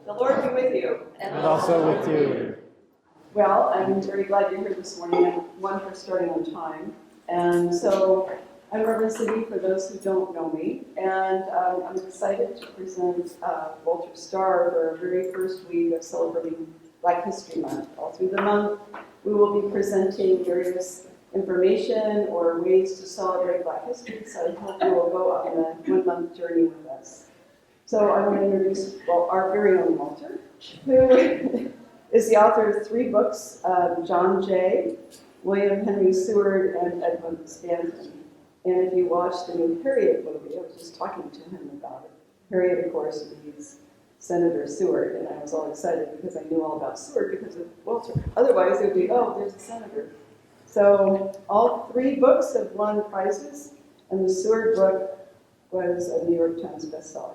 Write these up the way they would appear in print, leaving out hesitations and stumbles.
The Lord be with you. And also with you. Well, I'm very glad you're here this morning, and one for starting on time. And so I'm Reverend Cindy, for those who don't know me, and I'm excited to present Walter Stahr for our very first week of celebrating Black History Month. All through the month, we will be presenting various information or ways to celebrate Black history, so I hope you will go on a one-month journey with us. So I want to introduce, our very own Walter, who is the author of 3 books, John Jay, William Henry Seward, and Edmund Stanton. And if you watch the new Harriet movie, I was just talking to him about it. Harriet, of course, leads Senator Seward, and I was all excited because I knew all about Seward because of Walter. Otherwise, it would be, oh, there's a senator. So all 3 books have won prizes, and the Seward book was a New York Times bestseller.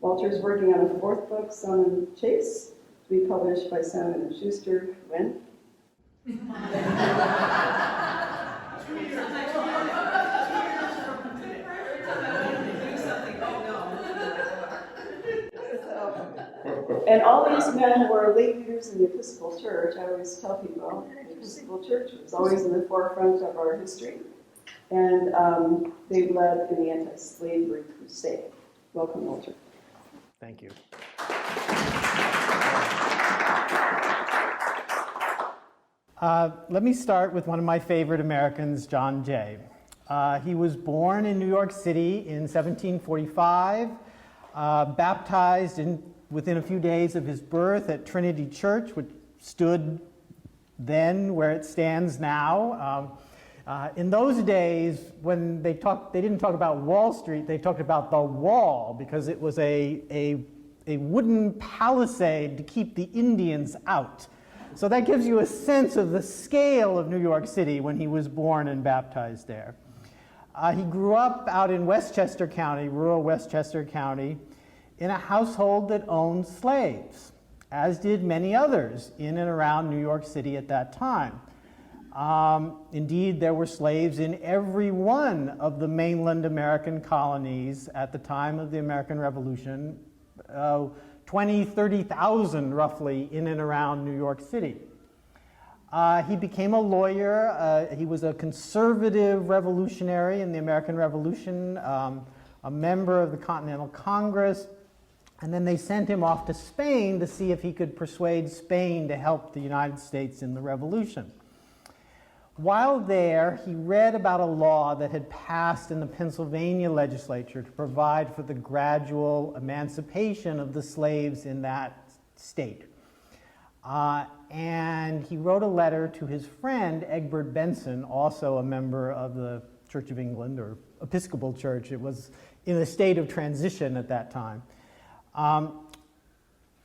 Walter's working on a 4th book, Son and Chase, to be published by Simon & Schuster. When? And all these men were lay leaders in the Episcopal Church. I always tell people the Episcopal Church was always in the forefront of our history. And they led in the anti-slavery crusade. Welcome, Walter. Thank you. Let me start with one of my favorite Americans, John Jay. He was born in New York City in 1745, baptized within a few days of his birth at Trinity Church, which stood then where it stands now. In those days, when they didn't talk about Wall Street, they talked about the Wall, because it was a wooden palisade to keep the Indians out. So that gives you a sense of the scale of New York City when he was born and baptized there. He grew up out in Westchester County, rural Westchester County, in a household that owned slaves, as did many others in and around New York City at that time. Indeed, there were slaves in every one of the mainland American colonies at the time of the American Revolution, 20, 30,000 roughly in and around New York City. He became a lawyer. He was a conservative revolutionary in the American Revolution, a member of the Continental Congress, and then they sent him off to Spain to see if he could persuade Spain to help the United States in the Revolution. While there, he read about a law that had passed in the Pennsylvania legislature to provide for the gradual emancipation of the slaves in that state. And he wrote a letter to his friend, Egbert Benson, also a member of the Church of England, or Episcopal Church. It was in a state of transition at that time,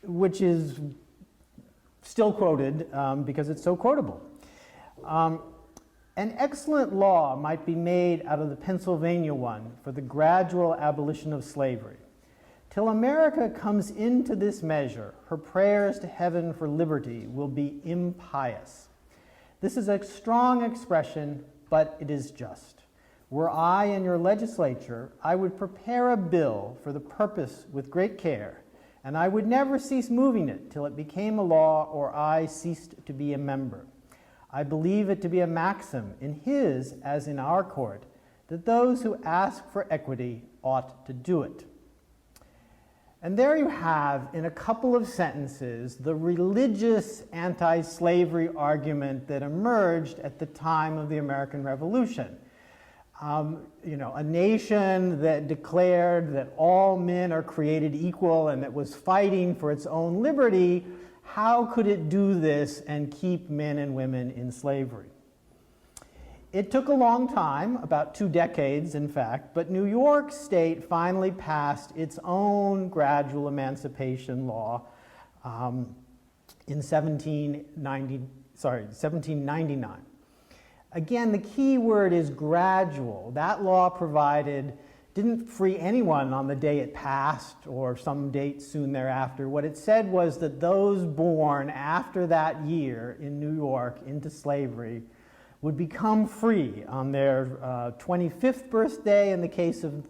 which is still quoted because it's so quotable. An excellent law might be made out of the Pennsylvania one for the gradual abolition of slavery. Till America comes into this measure, her prayers to heaven for liberty will be impious. This is a strong expression, but it is just. Were I in your legislature, I would prepare a bill for the purpose with great care, and I would never cease moving it till it became a law or I ceased to be a member. I believe it to be a maxim in his as in our court that those who ask for equity ought to do it. And there you have, in a couple of sentences, the religious anti-slavery argument that emerged at the time of the American Revolution. A nation that declared that all men are created equal and that was fighting for its own liberty, how could it do this and keep men and women in slavery? It took a long time, about 2 decades in fact, but New York State finally passed its own gradual emancipation law in 1799. Again, the key word is gradual. That law didn't free anyone on the day it passed or some date soon thereafter. What it said was that those born after that year in New York into slavery would become free on their 25th birthday in the case of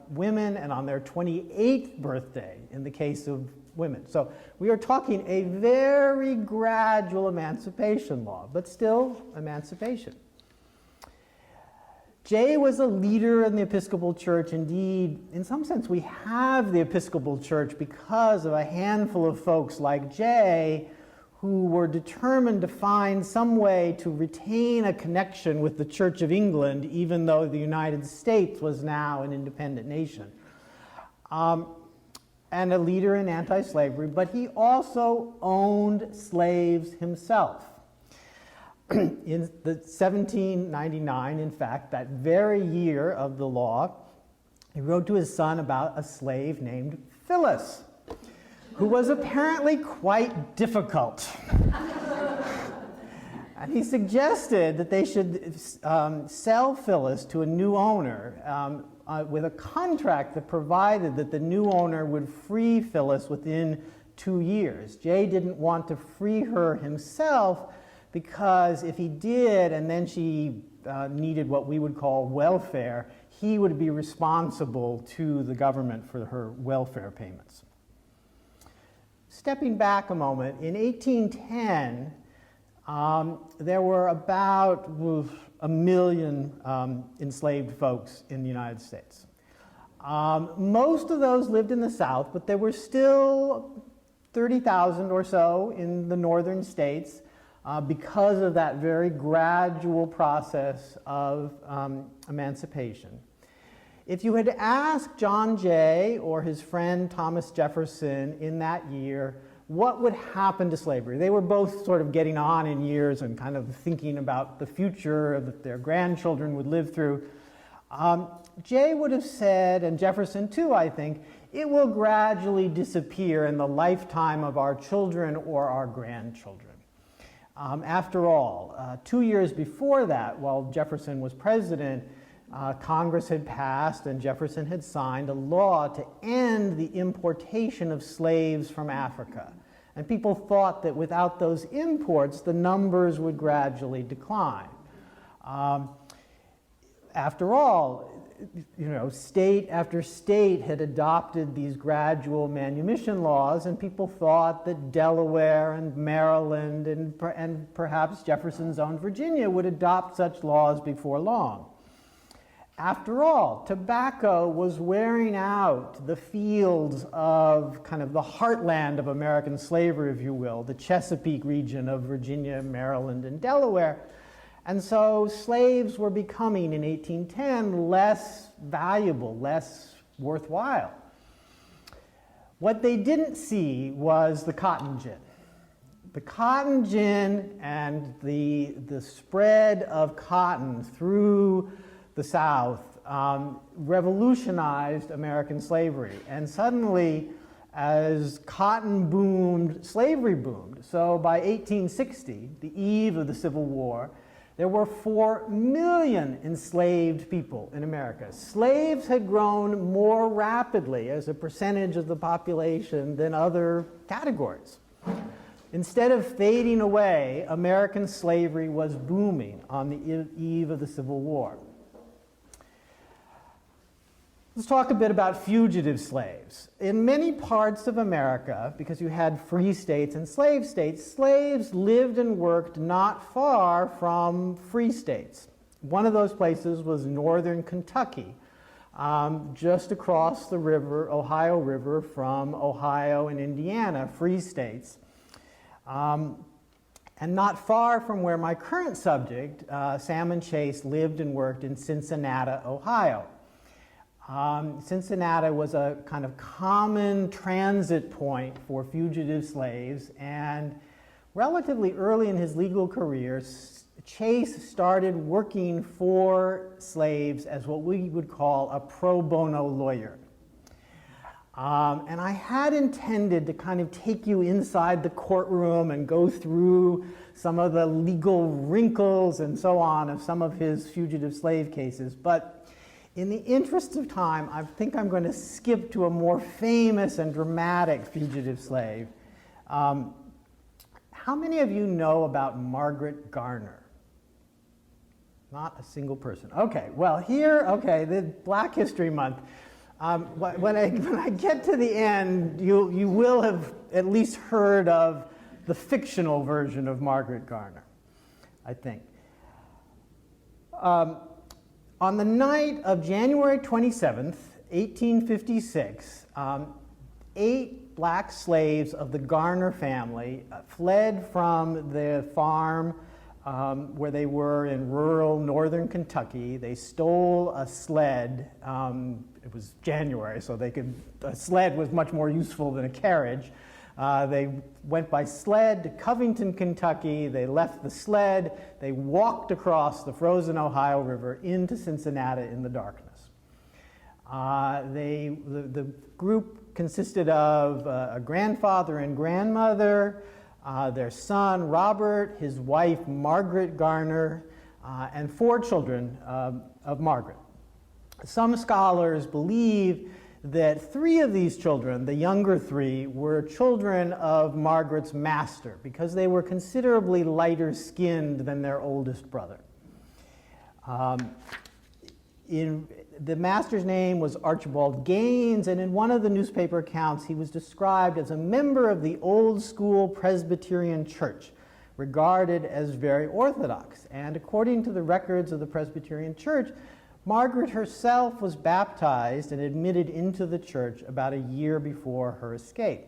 women, and on their 28th birthday in the case of women. So we are talking a very gradual emancipation law, but still emancipation. Jay was a leader in the Episcopal Church. Indeed, in some sense, we have the Episcopal Church because of a handful of folks like Jay who were determined to find some way to retain a connection with the Church of England, even though the United States was now an independent nation. And a leader in anti-slavery, but he also owned slaves himself. In 1799, in fact, that very year of the law, he wrote to his son about a slave named Phyllis, who was apparently quite difficult. And he suggested that they should sell Phyllis to a new owner with a contract that provided that the new owner would free Phyllis within 2 years. Jay didn't want to free her himself because if he did and then she needed what we would call welfare, he would be responsible to the government for her welfare payments. Stepping back a moment, in 1810, there were about 1 million enslaved folks in the United States. Most of those lived in the South, but there were still 30,000 or so in the northern states because of that very gradual process of emancipation. If you had asked John Jay or his friend Thomas Jefferson in that year what would happen to slavery, they were both sort of getting on in years and kind of thinking about the future that their grandchildren would live through. Jay would have said, and Jefferson too, I think, it will gradually disappear in the lifetime of our children or our grandchildren. After all, 2 years before that, while Jefferson was president, Congress had passed and Jefferson had signed a law to end the importation of slaves from Africa. And people thought that without those imports, the numbers would gradually decline. After all, state after state had adopted these gradual manumission laws, and people thought that Delaware and Maryland and perhaps Jefferson's own Virginia would adopt such laws before long. After all, tobacco was wearing out the fields of kind of the heartland of American slavery, if you will, the Chesapeake region of Virginia, Maryland, and Delaware. And so slaves were becoming, in 1810, less valuable, less worthwhile. What they didn't see was the cotton gin. The cotton gin and the spread of cotton through the South revolutionized American slavery. And suddenly, as cotton boomed, slavery boomed. So by 1860, the eve of the Civil War, there were 4 million enslaved people in America. Slaves had grown more rapidly as a percentage of the population than other categories. Instead of fading away, American slavery was booming on the eve of the Civil War. Let's talk a bit about fugitive slaves. In many parts of America, because you had free states and slave states, slaves lived and worked not far from free states. One of those places was northern Kentucky, just across the river, Ohio River, from Ohio and Indiana, free states. And not far from where my current subject, Sam and Chase, lived and worked in Cincinnati, Ohio. Cincinnati was a kind of common transit point for fugitive slaves, and relatively early in his legal career, Chase started working for slaves as what we would call a pro bono lawyer. And I had intended to kind of take you inside the courtroom and go through some of the legal wrinkles and so on of some of his fugitive slave cases, but in the interest of time, I think I'm going to skip to a more famous and dramatic fugitive slave. How many of you know about Margaret Garner? Not a single person. Okay, well here, the Black History Month. When I get to the end, you will have at least heard of the fictional version of Margaret Garner, I think. On the night of January 27th, 1856, 8 black slaves of the Garner family fled from the farm where they were in rural northern Kentucky. They stole a sled. It was January, so a sled was much more useful than a carriage. They went by sled to Covington, Kentucky. They left the sled. They walked across the frozen Ohio River into Cincinnati in the darkness. The group consisted of a grandfather and grandmother, their son Robert, his wife Margaret Garner, and 4 children of Margaret. Some scholars believe that 3 of these children, the younger 3, were children of Margaret's master because they were considerably lighter skinned than their oldest brother. The master's name was Archibald Gaines, and in one of the newspaper accounts he was described as a member of the old school Presbyterian church, regarded as very orthodox. And according to the records of the Presbyterian church, Margaret herself was baptized and admitted into the church about a year before her escape.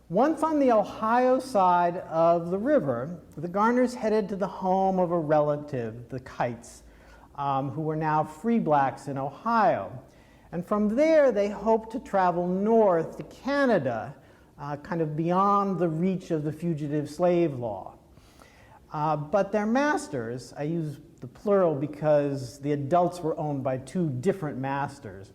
Once on the Ohio side of the river, the Garners headed to the home of a relative, the Kites, who were now free blacks in Ohio. And from there, they hoped to travel north to Canada, kind of beyond the reach of the fugitive slave law. But their masters, I use the plural because the adults were owned by 2 different masters,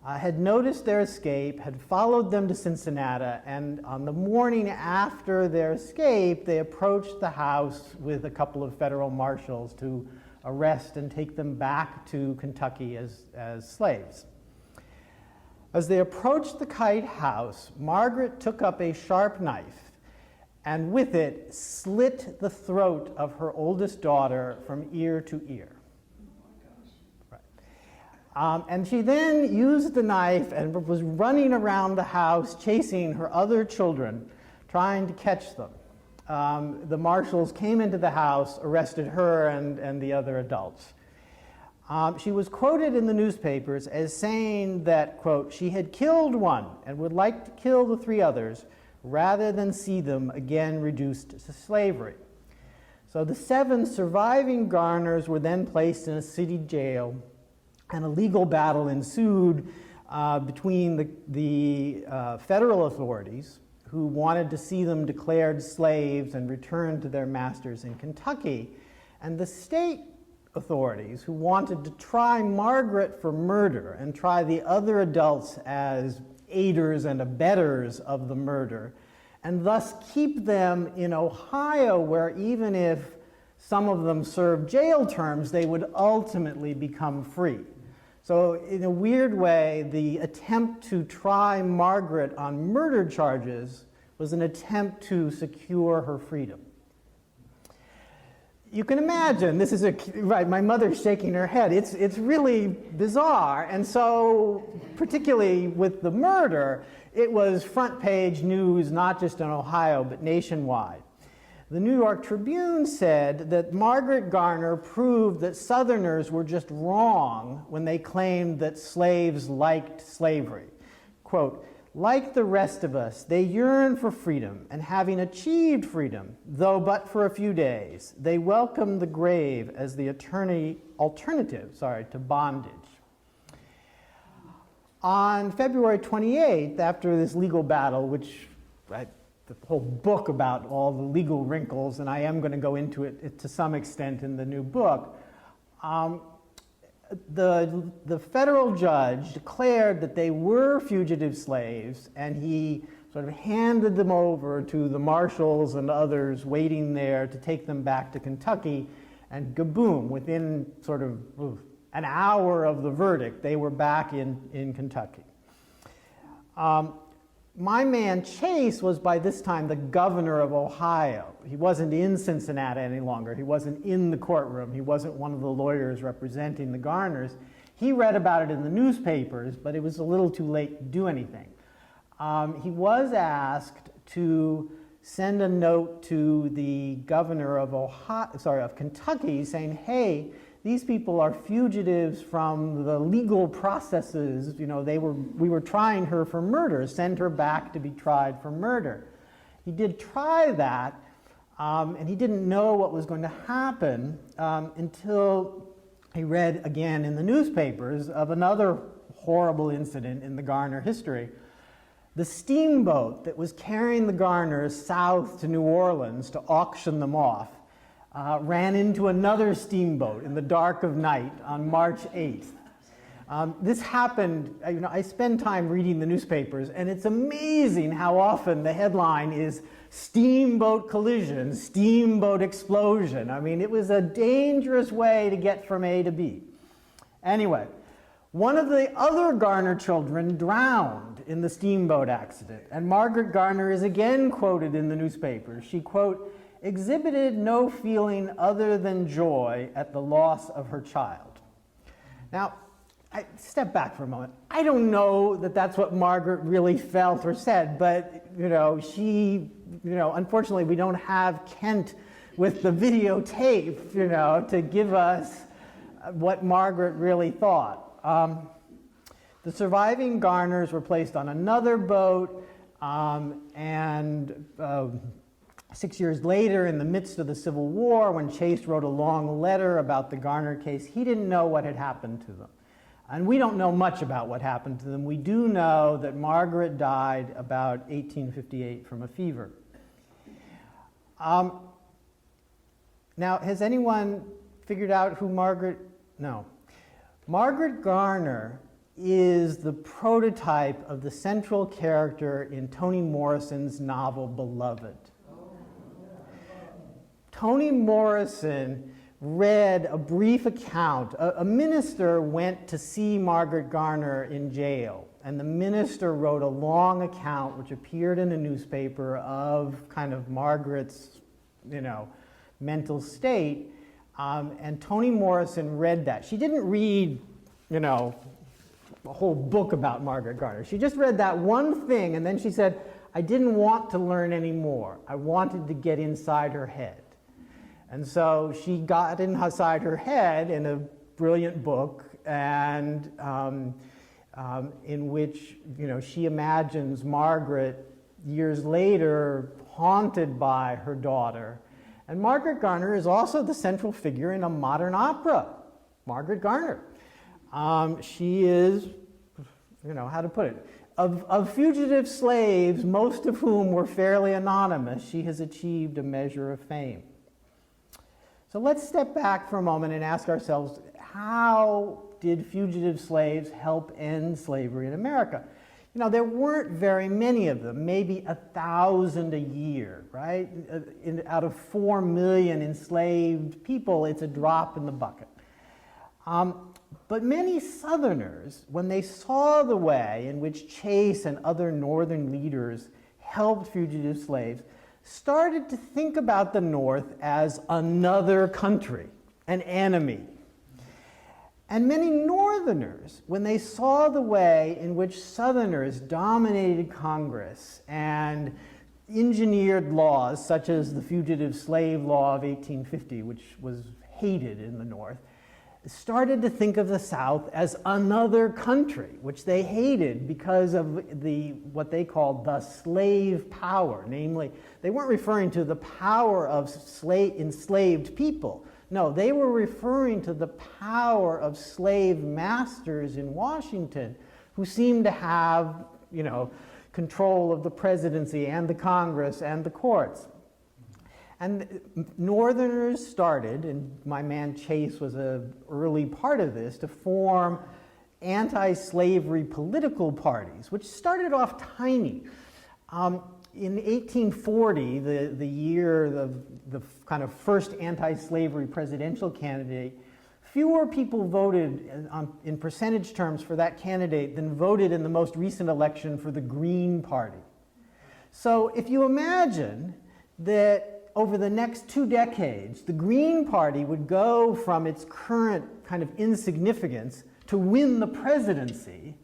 had noticed their escape, had followed them to Cincinnati, and on the morning after their escape, they approached the house with a couple of federal marshals to arrest and take them back to Kentucky as slaves. As they approached the Kite house, Margaret took up a sharp knife and with it slit the throat of her oldest daughter from ear to ear. Right. And she then used the knife and was running around the house chasing her other children, trying to catch them. The marshals came into the house, arrested her and the other adults. She was quoted in the newspapers as saying that, quote, she had killed one and would like to kill the 3 others rather than see them again reduced to slavery. So the 7 surviving Garners were then placed in a city jail, and a legal battle ensued between the federal authorities, who wanted to see them declared slaves and returned to their masters in Kentucky, and the state authorities, who wanted to try Margaret for murder and try the other adults as aiders and abettors of the murder, and thus keep them in Ohio, where even if some of them served jail terms, they would ultimately become free. So in a weird way, the attempt to try Margaret on murder charges was an attempt to secure her freedom. You can imagine, this is right, my mother's shaking her head. It's really bizarre. And so, particularly with the murder, it was front page news, not just in Ohio, but nationwide. The New York Tribune said that Margaret Garner proved that Southerners were just wrong when they claimed that slaves liked slavery. Quote, like the rest of us, they yearn for freedom, and having achieved freedom, though but for a few days, they welcome the grave as the alternative to bondage. On February 28th, after this legal battle, which the whole book about all the legal wrinkles, and I am going to go into it to some extent in the new book, the federal judge declared that they were fugitive slaves, and he sort of handed them over to the marshals and others waiting there to take them back to Kentucky, and kaboom, within sort of an hour of the verdict, they were back in Kentucky. My man Chase was by this time the governor of Ohio. He wasn't in Cincinnati any longer. He wasn't in the courtroom. He wasn't one of the lawyers representing the Garners. He read about it in the newspapers, but it was a little too late to do anything. He was asked to send a note to the governor of Kentucky saying, hey, these people are fugitives from the legal processes. You know, we were trying her for murder. Send her back to be tried for murder. He did try that, and he didn't know what was going to happen until he read again in the newspapers of another horrible incident in the Garner history. The steamboat that was carrying the Garners south to New Orleans to auction them off ran into another steamboat in the dark of night on March 8th. This happened, I spend time reading the newspapers, and it's amazing how often the headline is steamboat collision, steamboat explosion. I mean, it was a dangerous way to get from A to B. Anyway, one of the other Garner children drowned in the steamboat accident, and Margaret Garner is again quoted in the newspapers. She, quote, exhibited no feeling other than joy at the loss of her child. Now, I step back for a moment. I don't know that that's what Margaret really felt or said, but unfortunately we don't have Kent with the videotape, to give us what Margaret really thought. The surviving Garners were placed on another boat, and 6 years later, in the midst of the Civil War, when Chase wrote a long letter about the Garner case, he didn't know what had happened to them. And we don't know much about what happened to them. We do know that Margaret died about 1858 from a fever. Now, has anyone figured out who Margaret? No. Margaret Garner is the prototype of the central character in Toni Morrison's novel Beloved. Toni Morrison read a brief account. A minister went to see Margaret Garner in jail, and the minister wrote a long account which appeared in a newspaper of kind of Margaret's, mental state, and Toni Morrison read that. She didn't read, a whole book about Margaret Garner. She just read that one thing, and then she said, I didn't want to learn any more. I wanted to get inside her head. And so she got inside her head in a brilliant book, and in which she imagines Margaret years later haunted by her daughter. And Margaret Garner is also the central figure in a modern opera, Margaret Garner. She is, how to put it, of fugitive slaves, most of whom were fairly anonymous, she has achieved a measure of fame. So let's step back for a moment and ask ourselves, how did fugitive slaves help end slavery in America? There weren't very many of them, maybe 1,000 a year, right? Out of 4 million enslaved people, it's a drop in the bucket. But many Southerners, when they saw the way in which Chase and other Northern leaders helped fugitive slaves, started to think about the North as another country, an enemy. And many Northerners, when they saw the way in which Southerners dominated Congress and engineered laws such as the Fugitive Slave Law of 1850, which was hated in the North, started to think of the South as another country, which they hated because of what they called the slave power. Namely, they weren't referring to the power of enslaved people. No, they were referring to the power of slave masters in Washington who seemed to have, control of the presidency and the Congress and the courts. And Northerners started, and my man Chase was an early part of this, to form anti-slavery political parties, which started off tiny. In 1840, the year the kind of first anti-slavery presidential candidate, fewer people voted in percentage terms for that candidate than voted in the most recent election for the Green Party. So if you imagine that over the next 2 decades, the Green Party would go from its current kind of insignificance to win the presidency.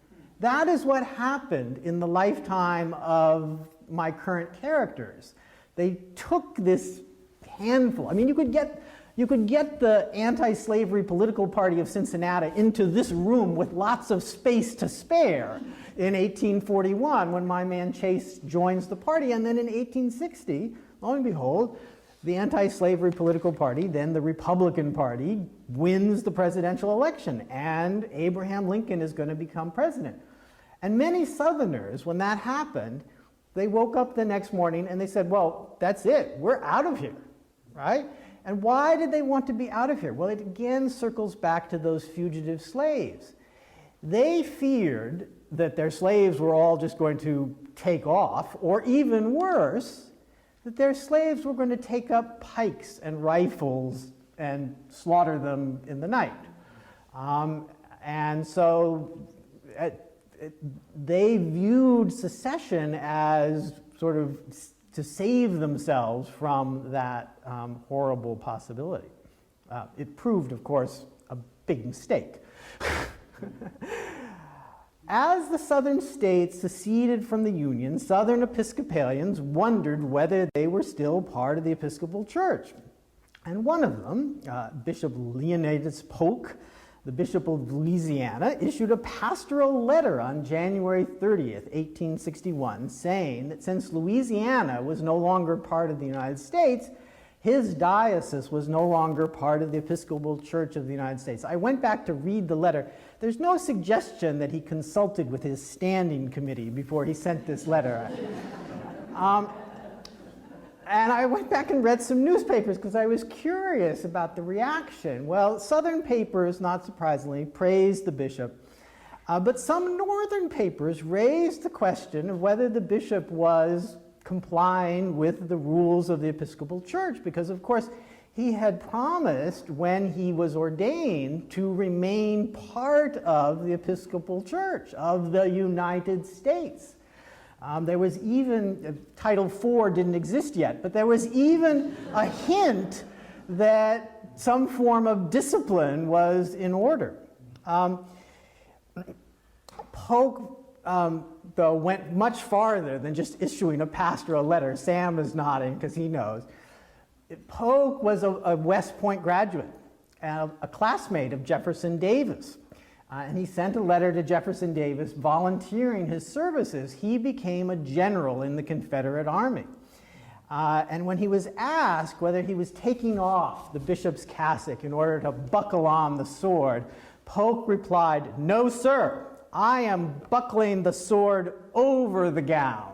That is what happened in the lifetime of my current characters. They took this handful. I mean, you could get the anti-slavery political party of Cincinnati into this room with lots of space to spare in 1841 when my man Chase joins the party. And then in 1860, lo and behold, the anti-slavery political party, then the Republican Party, wins the presidential election, and Abraham Lincoln is going to become president. And many Southerners, when that happened, they woke up the next morning and they said, well, that's it, we're out of here, right? And why did they want to be out of here? Well, it again circles back to those fugitive slaves. They feared that their slaves were all just going to take off, or even worse, that their slaves were going to take up pikes and rifles and slaughter them in the night. And so they viewed secession as sort of to save themselves from that horrible possibility. It proved, of course, a big mistake. As the southern states seceded from the Union, Southern Episcopalians wondered whether they were still part of the Episcopal Church. And one of them, Bishop Leonidas Polk, the Bishop of Louisiana, issued a pastoral letter on January 30th, 1861, saying that since Louisiana was no longer part of the United States, his diocese was no longer part of the Episcopal Church of the United States. I went back to read the letter. There's no suggestion that he consulted with his standing committee before he sent this letter. And I went back and read some newspapers because I was curious about the reaction. Well, Southern papers, not surprisingly, praised the bishop. But some Northern papers raised the question of whether the bishop was complying with the rules of the Episcopal Church, because, of course, he had promised when he was ordained to remain part of the Episcopal Church of the United States. There was even, Title IV didn't exist yet, but there was even a hint that some form of discipline was in order. Polk, though, went much farther than just issuing a pastoral letter. Sam is nodding because he knows. Polk was a West Point graduate, a classmate of Jefferson Davis. And he sent a letter to Jefferson Davis volunteering his services. He became a general in the Confederate Army. And when he was asked whether he was taking off the bishop's cassock in order to buckle on the sword, Polk replied, "No, sir, I am buckling the sword over the gown."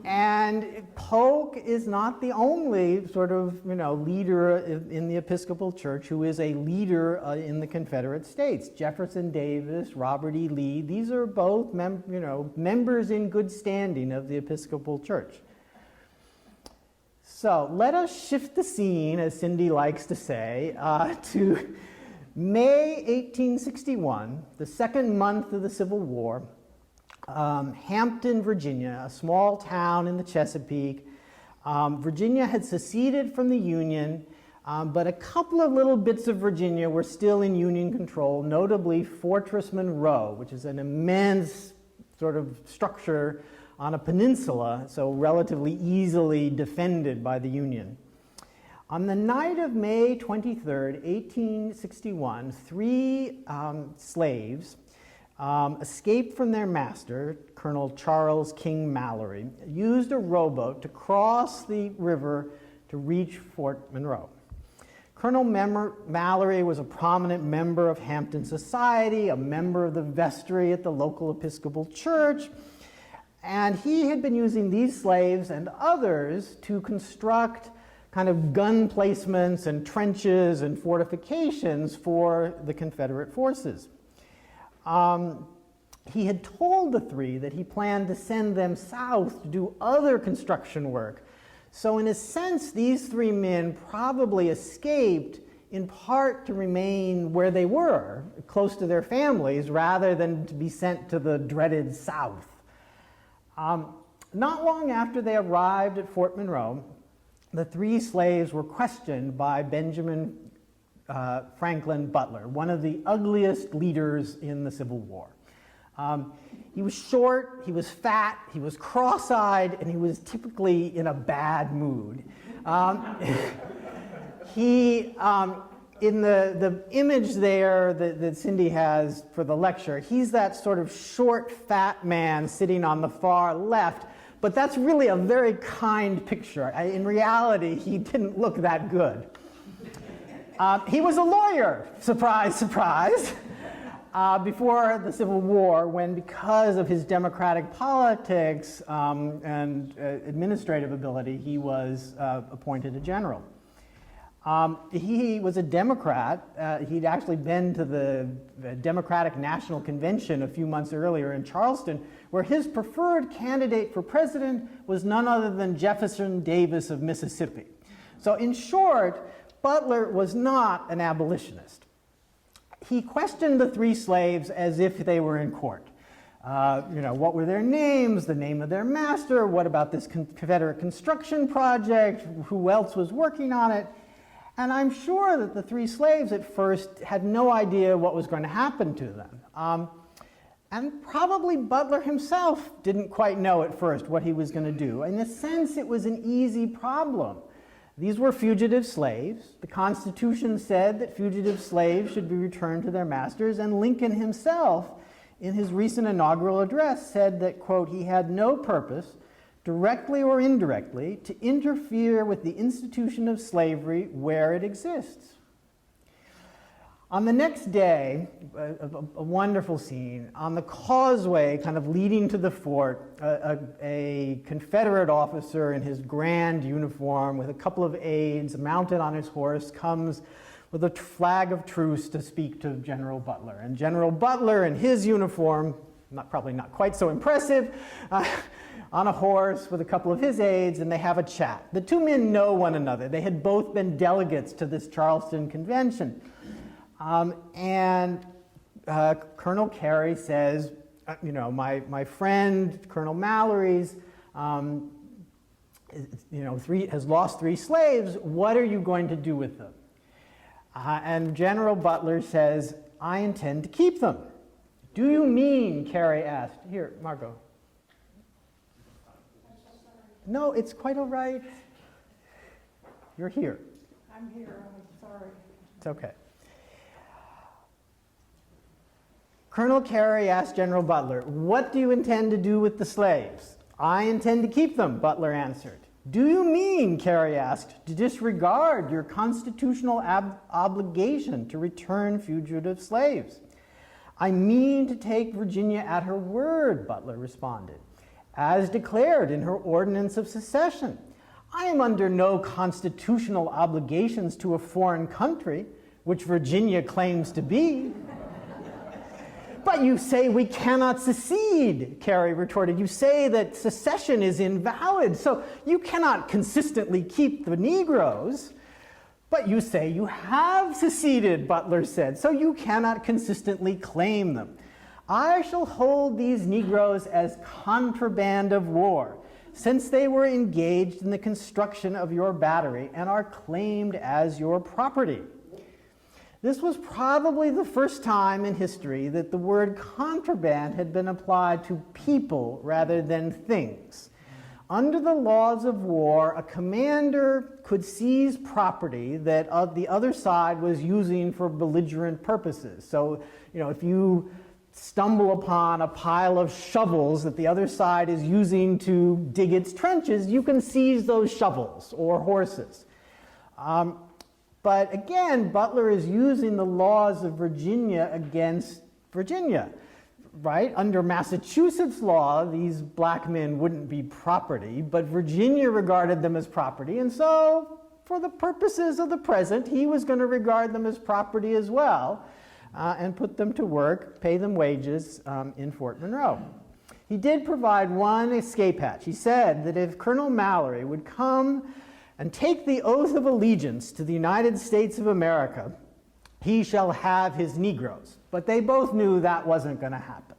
And Polk is not the only sort of, leader in the Episcopal Church who is a leader in the Confederate States. Jefferson Davis, Robert E. Lee, these are both members in good standing of the Episcopal Church. So let us shift the scene, as Cindy likes to say, to May 1861, the second month of the Civil War. Hampton, Virginia, a small town in the Chesapeake. Virginia had seceded from the Union, but a couple of little bits of Virginia were still in Union control, notably Fortress Monroe, which is an immense sort of structure on a peninsula, so relatively easily defended by the Union. On the night of May 23rd, 1861, three slaves escaped from their master, Colonel Charles King Mallory, used a rowboat to cross the river to reach Fort Monroe. Colonel Mallory was a prominent member of Hampton society, a member of the vestry at the local Episcopal Church, and he had been using these slaves and others to construct kind of gun placements and trenches and fortifications for the Confederate forces. He had told the three that he planned to send them south to do other construction work. So in a sense, these three men probably escaped in part to remain where they were, close to their families, rather than to be sent to the dreaded South. Not long after they arrived at Fort Monroe, the three slaves were questioned by Benjamin Franklin Butler, one of the ugliest leaders in the Civil War. He was short, he was fat, he was cross-eyed, and he was typically in a bad mood. In the image there that Cindy has for the lecture, he's that sort of short, fat man sitting on the far left, but that's really a very kind picture. In reality, he didn't look that good. He was a lawyer, surprise, surprise, before the Civil War, when, because of his democratic politics and administrative ability, he was appointed a general. He was a Democrat. He'd actually been to the Democratic National Convention a few months earlier in Charleston, where his preferred candidate for president was none other than Jefferson Davis of Mississippi. So in short, Butler was not an abolitionist. He questioned the three slaves as if they were in court. What were their names, the name of their master, what about this Confederate construction project, who else was working on it? And I'm sure that the three slaves at first had no idea what was going to happen to them. And probably Butler himself didn't quite know at first what he was going to do. In a sense, it was an easy problem. These were fugitive slaves. The Constitution said that fugitive slaves should be returned to their masters, and Lincoln himself, in his recent inaugural address, said that, quote, he had no purpose, directly or indirectly, to interfere with the institution of slavery where it exists. On the next day, a wonderful scene, on the causeway kind of leading to the fort, a Confederate officer in his grand uniform with a couple of aides mounted on his horse comes with a flag of truce to speak to General Butler. And General Butler in his uniform, probably not quite so impressive, on a horse with a couple of his aides, and they have a chat. The two men know one another. They had both been delegates to this Charleston convention. Colonel Carey says, my friend, Colonel Mallory's, has lost three slaves. What are you going to do with them? And General Butler says, I intend to keep them. Do you mean, Carey asked. Here, Margot. No, it's quite all right. You're here. I'm here, I'm sorry. It's okay. Colonel Carey asked General Butler, what do you intend to do with the slaves? I intend to keep them, Butler answered. Do you mean, Carey asked, to disregard your constitutional obligation to return fugitive slaves? I mean to take Virginia at her word, Butler responded, as declared in her ordinance of secession. I am under no constitutional obligations to a foreign country, which Virginia claims to be. But you say we cannot secede, Carey retorted. You say that secession is invalid, so you cannot consistently keep the Negroes. But you say you have seceded, Butler said, so you cannot consistently claim them. I shall hold these Negroes as contraband of war, since they were engaged in the construction of your battery and are claimed as your property. This was probably the first time in history that the word contraband had been applied to people rather than things. Under the laws of war, a commander could seize property that the other side was using for belligerent purposes. So, if you stumble upon a pile of shovels that the other side is using to dig its trenches, you can seize those shovels or horses. But again, Butler is using the laws of Virginia against Virginia, right? Under Massachusetts law, these black men wouldn't be property, but Virginia regarded them as property, and so for the purposes of the present, he was going to regard them as property as well, and put them to work, pay them wages in Fort Monroe. He did provide one escape hatch. He said that if Colonel Mallory would come and take the oath of allegiance to the United States of America, he shall have his Negroes. But they both knew that wasn't going to happen.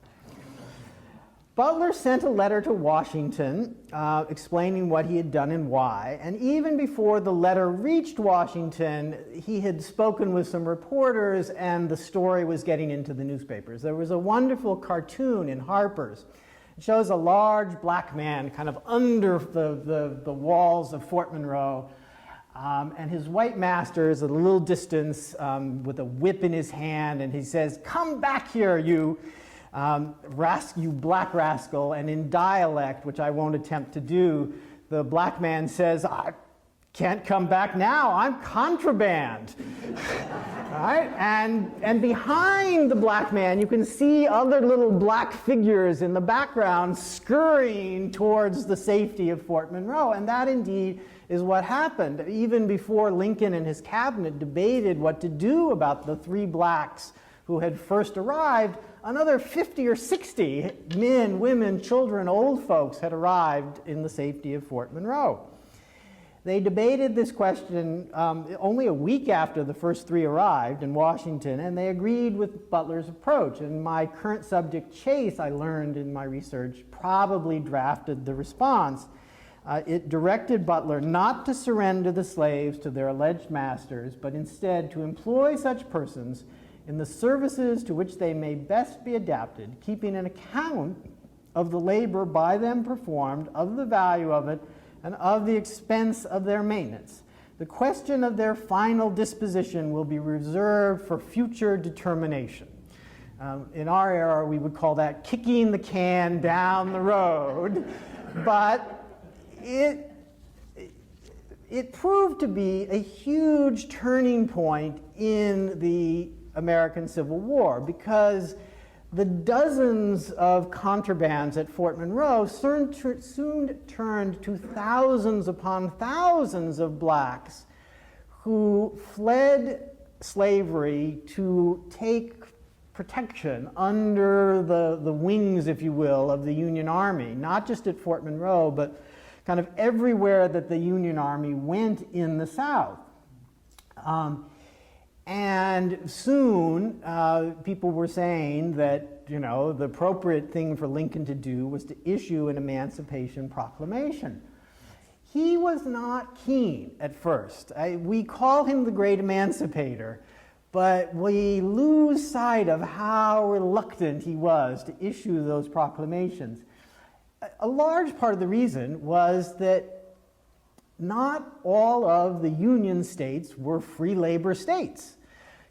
Butler sent a letter to Washington explaining what he had done and why, and even before the letter reached Washington, he had spoken with some reporters and the story was getting into the newspapers. There was a wonderful cartoon in Harper's. It shows a large black man kind of under the walls of Fort Monroe, and his white master is at a little distance with a whip in his hand, and he says, "Come back here, you you black rascal," and in dialect, which I won't attempt to do, the black man says, "I can't come back now, I'm contraband." Right? And behind the black man, you can see other little black figures in the background scurrying towards the safety of Fort Monroe, and that indeed is what happened. Even before Lincoln and his cabinet debated what to do about the 3 blacks who had first arrived, another 50 or 60 men, women, children, old folks had arrived in the safety of Fort Monroe. They debated this question only a week after the first 3 arrived in Washington, and they agreed with Butler's approach. And my current subject, Chase, I learned in my research, probably drafted the response. It directed Butler not to surrender the slaves to their alleged masters, but instead to employ such persons in the services to which they may best be adapted, keeping an account of the labor by them performed, of the value of it, and of the expense of their maintenance. The question of their final disposition will be reserved for future determination. In our era, we would call that kicking the can down the road, but it proved to be a huge turning point in the American Civil War, because the dozens of contrabands at Fort Monroe soon turned to thousands upon thousands of blacks who fled slavery to take protection under the wings, if you will, of the Union Army, not just at Fort Monroe, but kind of everywhere that the Union Army went in the South. And soon, people were saying that, the appropriate thing for Lincoln to do was to issue an Emancipation Proclamation. He was not keen at first. We call him the Great Emancipator, but we lose sight of how reluctant he was to issue those proclamations. A large part of the reason was that not all of the Union states were free labor states.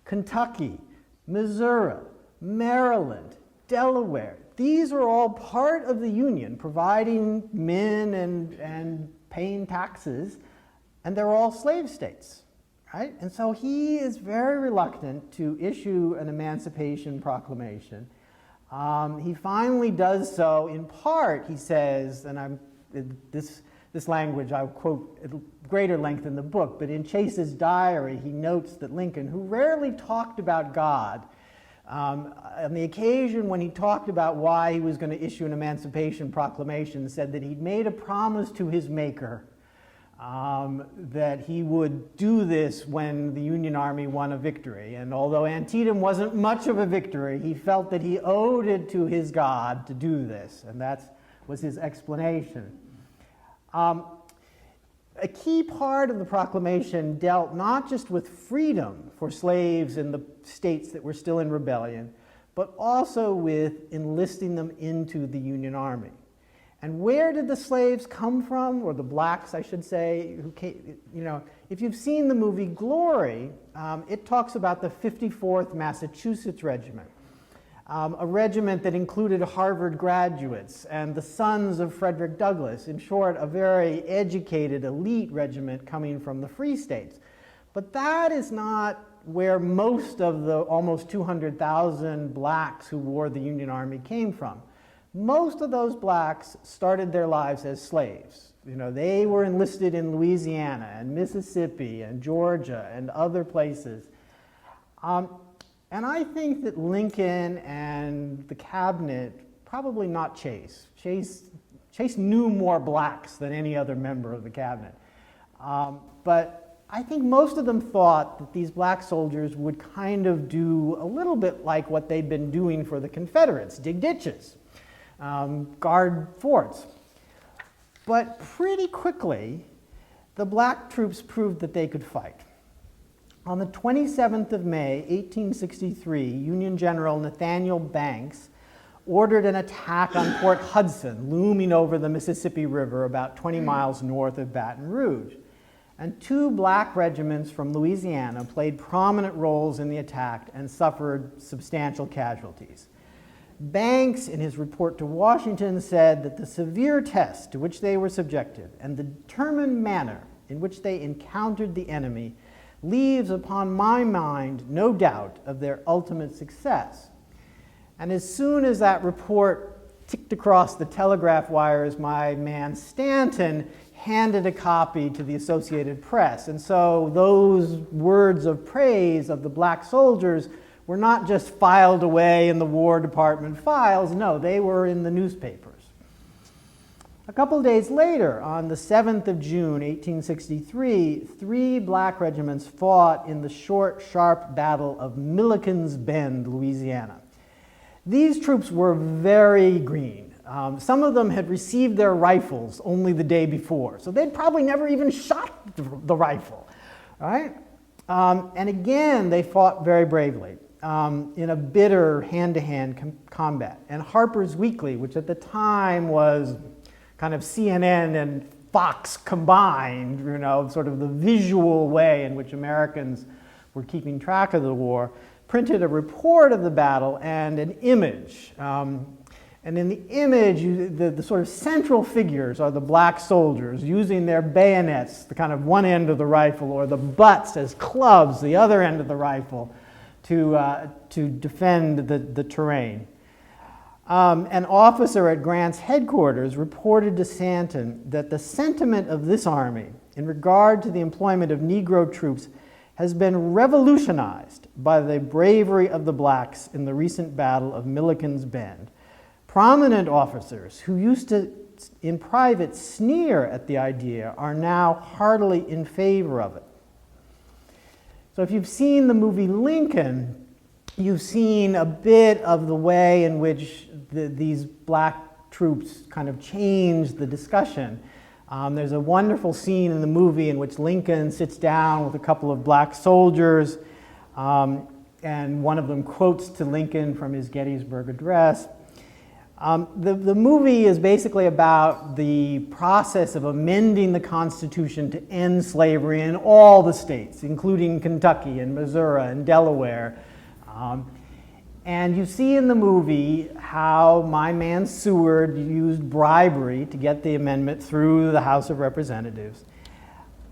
Kentucky, Missouri, Maryland, Delaware, these are all part of the Union, providing men and paying taxes, and they're all slave states, right? And so he is very reluctant to issue an Emancipation Proclamation. He finally does so in part, he says, and this language I'll quote at greater length in the book, but in Chase's diary he notes that Lincoln, who rarely talked about God, on the occasion when he talked about why he was going to issue an Emancipation Proclamation, said that he'd made a promise to his maker that he would do this when the Union Army won a victory. And although Antietam wasn't much of a victory, he felt that he owed it to his God to do this, and that was his explanation. A key part of the proclamation dealt not just with freedom for slaves in the states that were still in rebellion, but also with enlisting them into the Union Army. And where did the slaves come from, or the blacks, I should say, who came, if you've seen the movie Glory, it talks about the 54th Massachusetts Regiment, a regiment that included Harvard graduates and the sons of Frederick Douglass. In short, a very educated, elite regiment coming from the free states. But that is not where most of the almost 200,000 blacks who wore the Union Army came from. Most of those blacks started their lives as slaves. They were enlisted in Louisiana and Mississippi and Georgia and other places. And I think that Lincoln and the cabinet, probably not Chase. Chase knew more blacks than any other member of the cabinet. But I think most of them thought that these black soldiers would kind of do a little bit like what they'd been doing for the Confederates, dig ditches. guard forts. But pretty quickly, the black troops proved that they could fight. On the 27th of May, 1863, Union General Nathaniel Banks ordered an attack on Port Hudson, looming over the Mississippi River about 20 miles north of Baton Rouge. And 2 black regiments from Louisiana played prominent roles in the attack and suffered substantial casualties. Banks, in his report to Washington, said that the severe test to which they were subjected and the determined manner in which they encountered the enemy leaves upon my mind no doubt of their ultimate success. And as soon as that report ticked across the telegraph wires, my man Stanton handed a copy to the Associated Press. And so those words of praise of the black soldiers were not just filed away in the War Department files, no, they were in the newspapers. A couple days later, on the 7th of June, 1863, 3 black regiments fought in the short, sharp battle of Milliken's Bend, Louisiana. These troops were very green. Some of them had received their rifles only the day before, so they'd probably never even shot the rifle, right? And again, they fought very bravely in a bitter hand-to-hand combat. And Harper's Weekly, which at the time was kind of CNN and Fox combined, you know, sort of the visual way in which Americans were keeping track of the war, printed a report of the battle and an image. And in the image, the sort of central figures are the black soldiers using their bayonets, the kind of one end of the rifle, or the butts as clubs, the other end of the rifle, to defend the terrain. An officer at Grant's headquarters reported to Stanton that the sentiment of this army in regard to the employment of Negro troops has been revolutionized by the bravery of the blacks in the recent battle of Milliken's Bend. Prominent officers who used to, in private, sneer at the idea are now heartily in favor of it. So if you've seen the movie Lincoln, you've seen a bit of the way in which these black troops kind of changed the discussion. There's a wonderful scene in the movie in which Lincoln sits down with a couple of black soldiers, and one of them quotes to Lincoln from his Gettysburg Address. The movie is basically about the process of amending the Constitution to end slavery in all the states, including Kentucky and Missouri and Delaware. And you see in the movie how my man Seward used bribery to get the amendment through the House of Representatives.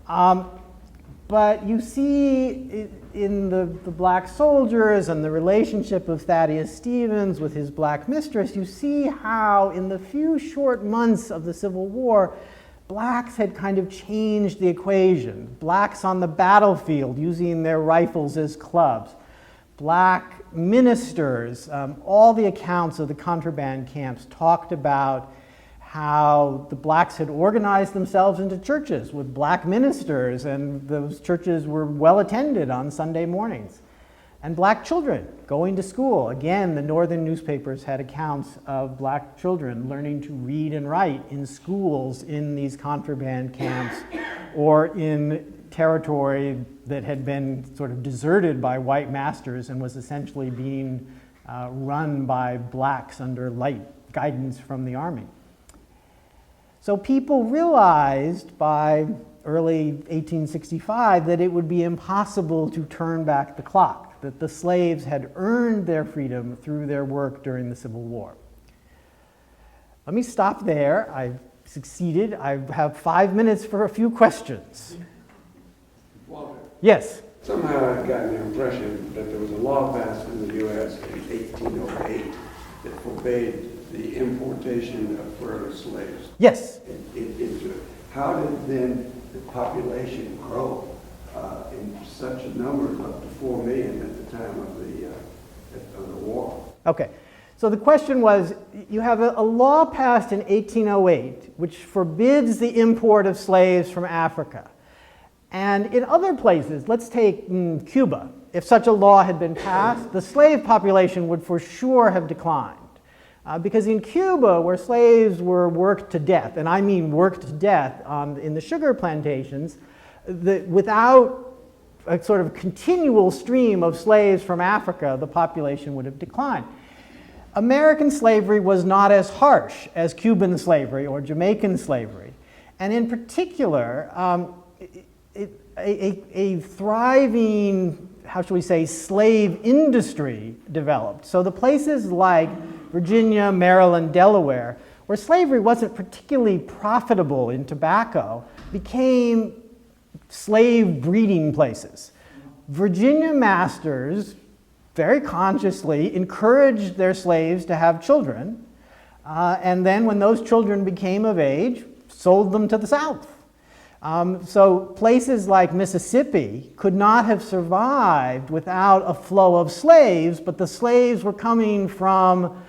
But you see in the black soldiers and the relationship of Thaddeus Stevens with his black mistress, you see how in the few short months of the Civil War, blacks had kind of changed the equation. Blacks on the battlefield using their rifles as clubs. Black ministers, all the accounts of the contraband camps talked about how the blacks had organized themselves into churches with black ministers, and those churches were well attended on Sunday mornings. And black children going to school. Again, the northern newspapers had accounts of black children learning to read and write in schools in these contraband camps or in territory that had been sort of deserted by white masters and was essentially being run by blacks under light guidance from the army. So people realized by early 1865 that it would be impossible to turn back the clock, that the slaves had earned their freedom through their work during the Civil War. Let me stop there. I've succeeded. I have 5 minutes for a few questions. Walter, Yes? somehow I've gotten the impression that there was a law passed in the U.S. in 1808 that forbade the importation of further slaves. Yes. Into it. How did then the population grow in such a number, up to 4 million at the time of the war? Okay. So the question was, you have a law passed in 1808 which forbids the import of slaves from Africa. And in other places, let's take Cuba, if such a law had been passed, the slave population would for sure have declined. Because in Cuba, where slaves were worked to death, and I mean worked to death in the sugar plantations, without a sort of continual stream of slaves from Africa, the population would have declined. American slavery was not as harsh as Cuban slavery or Jamaican slavery. And in particular, a thriving, how shall we say, slave industry developed. So the places like Virginia, Maryland, Delaware, where slavery wasn't particularly profitable in tobacco, became slave breeding places. Virginia masters very consciously encouraged their slaves to have children, and then when those children became of age, sold them to the South. So places like Mississippi could not have survived without a flow of slaves, but the slaves were coming from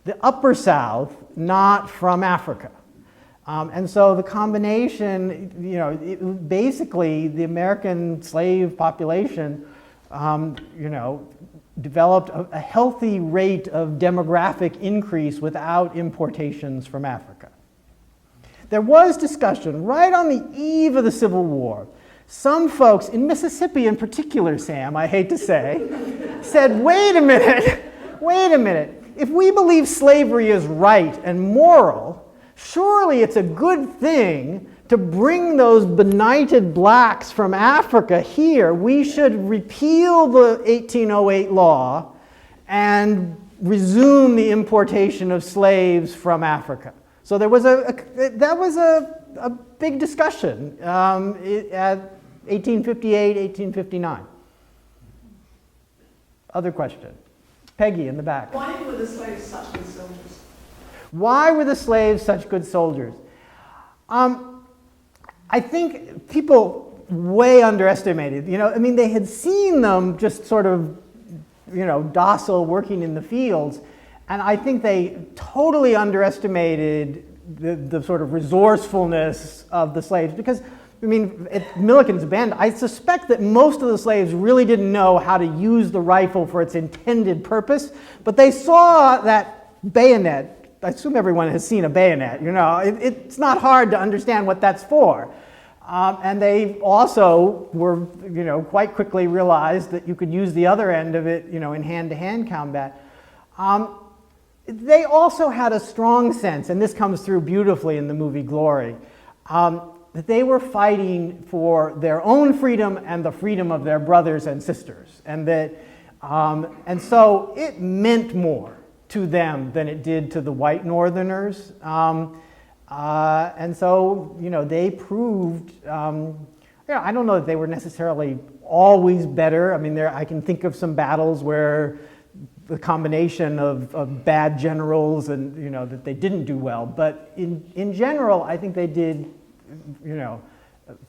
the upper South, not from Africa. And so the combination, basically the American slave population, developed a healthy rate of demographic increase without importations from Africa. There was discussion right on the eve of the Civil War. Some folks, in Mississippi in particular, Sam, I hate to say, said, wait a minute. If we believe slavery is right and moral, surely it's a good thing to bring those benighted blacks from Africa here. We should repeal the 1808 law and resume the importation of slaves from Africa. So there was that was a big discussion at 1858, 1859. Other question? Peggy in the back. Why were the slaves such good soldiers? Why were the slaves such good soldiers? I think people way underestimated. They had seen them just sort of, docile working in the fields, and I think they totally underestimated the sort of resourcefulness of the slaves. Because, at Milliken's Bend, I suspect that most of the slaves really didn't know how to use the rifle for its intended purpose, but they saw that bayonet. I assume everyone has seen a bayonet. It's not hard to understand what that's for. And they also were, quite quickly realized that you could use the other end of it, in hand-to-hand combat. They also had a strong sense, and this comes through beautifully in the movie Glory, that they were fighting for their own freedom and the freedom of their brothers and sisters, and so it meant more to them than it did to the white Northerners. And so, they proved, I don't know that they were necessarily always better. I can think of some battles where the combination of bad generals and, that they didn't do well. But in general, I think they did,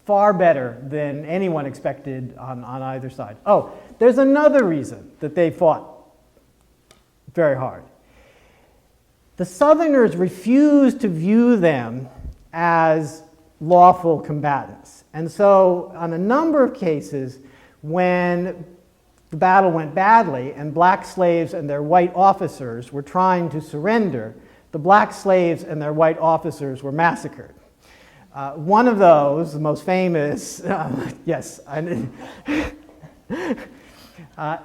far better than anyone expected on either side. Oh, there's another reason that they fought very hard. The Southerners refused to view them as lawful combatants. And so on a number of cases, when the battle went badly and black slaves and their white officers were trying to surrender, the black slaves and their white officers were massacred. One of those, the most famous,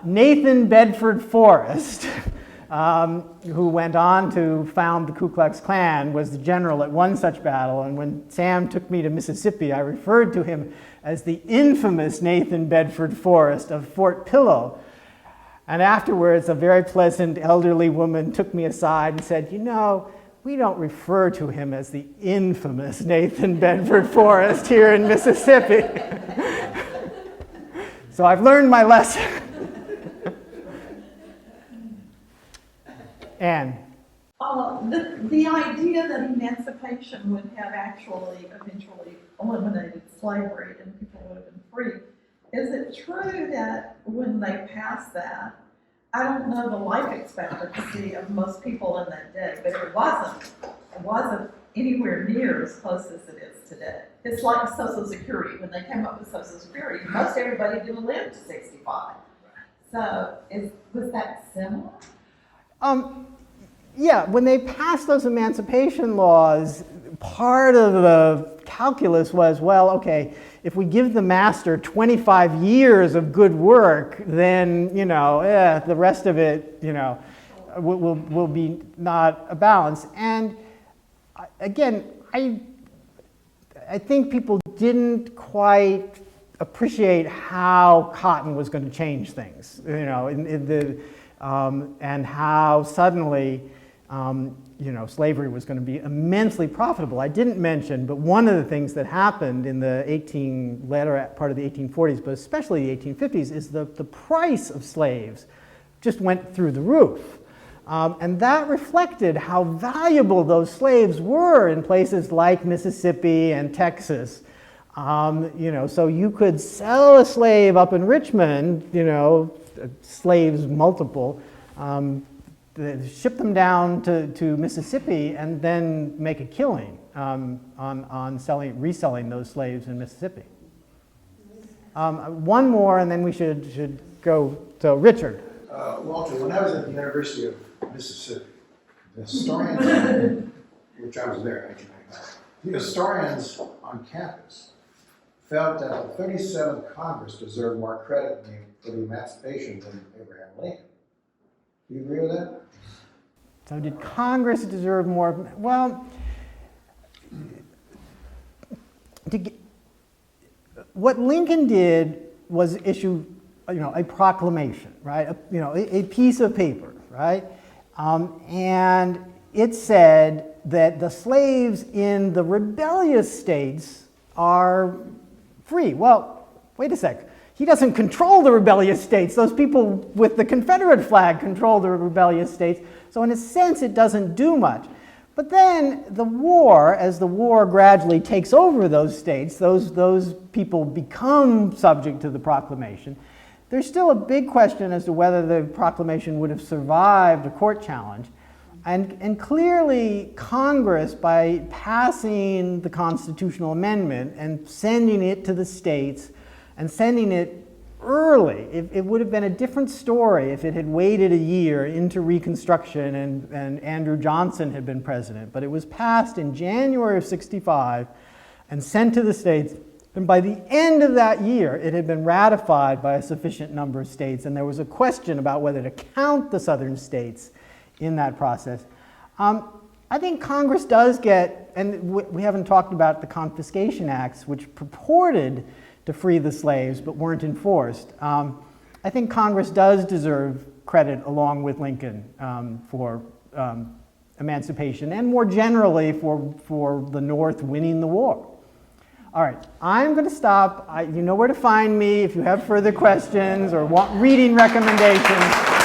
Nathan Bedford Forrest, who went on to found the Ku Klux Klan, was the general at one such battle. And when Sam took me to Mississippi, I referred to him as the infamous Nathan Bedford Forrest of Fort Pillow. And afterwards, a very pleasant elderly woman took me aside and said, we don't refer to him as the infamous Nathan Bedford Forrest here in Mississippi. So I've learned my lesson. Anne. The idea that emancipation would have actually eventually eliminated slavery and people would have been free, is it true that when they passed that, I don't know the life expectancy of most people in that day, but it wasn't anywhere near as close as it is today. It's like Social Security. When they came up with Social Security, most everybody didn't live to 65. So was that similar? yeah, when they passed those emancipation laws, part of the calculus was, well, okay, if we give the master 25 years of good work, then, you know, the rest of it, you know, will be not a balance. And again, I think people didn't quite appreciate how cotton was going to change things, you know, and how suddenly, you know, slavery was going to be immensely profitable. I didn't mention, but one of the things that happened in the latter part of the 1840s, but especially the 1850s, is the price of slaves just went through the roof. And that reflected how valuable those slaves were in places like Mississippi and Texas. You know, so you could sell a slave up in Richmond, you know, slaves multiple, ship them down to Mississippi and then make a killing on reselling those slaves in Mississippi. One more, and then we should go to Richard. Walter, when I was at the University of Mississippi, the historians, which I was there actually, the historians on campus felt that the 37th Congress deserved more credit for the emancipation than Abraham Lincoln. Do you agree with that? So did Congress deserve more? Well, what Lincoln did was issue, you know, a proclamation, right? A piece of paper, right? And it said that the slaves in the rebellious states are free. Well, wait a sec. He doesn't control the rebellious states. Those people with the Confederate flag control the rebellious states. So in a sense, it doesn't do much. But then the war, as the war gradually takes over those states, those people become subject to the proclamation. There's still a big question as to whether the proclamation would have survived a court challenge. And clearly, Congress, by passing the constitutional amendment and sending it to the states and sending it early, it would have been a different story if it had waited a year into Reconstruction and Andrew Johnson had been president. But it was passed in January of '65 and sent to the states. And by the end of that year, it had been ratified by a sufficient number of states, and there was a question about whether to count the southern states in that process. I think Congress does get, and we haven't talked about the Confiscation Acts, which purported to free the slaves but weren't enforced. I think Congress does deserve credit along with Lincoln for emancipation and more generally for the North winning the war. All right, I'm going to stop. You know where to find me if you have further questions or want reading recommendations.